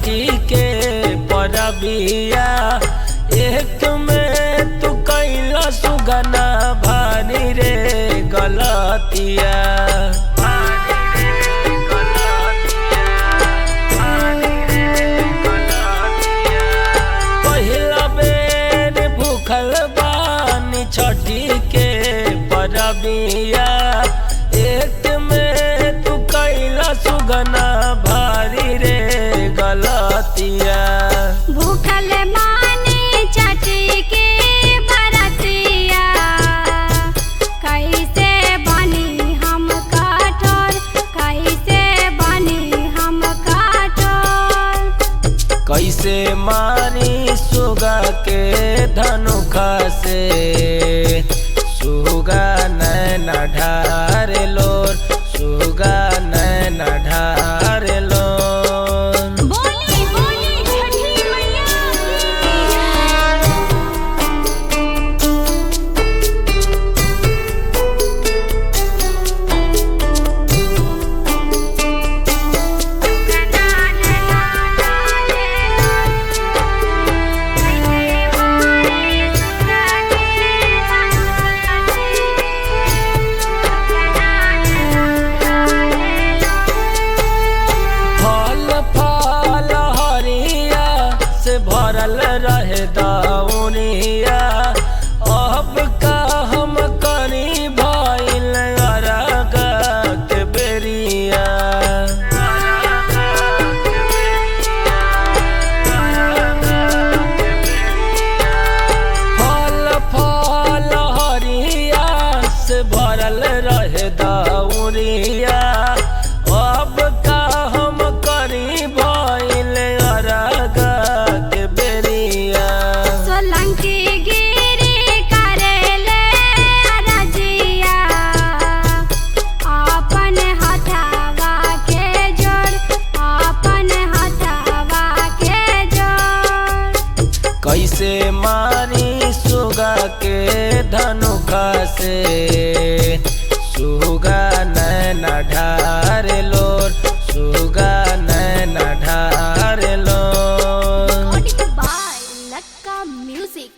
छठी के परबिया एक में तू कैला सुगना भानी रे गलतिया। पहिला बेर भूखल बानी छठी के परबिया एक में तू कैला सुगना भारी रे गलतिया। भूखल मानी छठी के बरतिया कैसे बनी हम कठोर, कैसे बनी हम कठोर। कैसे मानी सुगा के धनुखा से सुगा नैन ढार लोर, सुगा नैन ढार लोर। बोली बोली छठी मैया भरल रहे दाउनिया अब का हम करी भइल अरग के बेरिया। फल फल हरिया से भरल रहे दाउनिया अब का हम करी भइल अरग सोलंकी गिरी करेले रजिया अपन हथवा के जोड़, अपन हथवा के जोड़। कैसे मारी सुगा के धनुखा से सुगा नैन ढार लोर, सुगा नैन ढार लोर। Recorded by Lakka Music।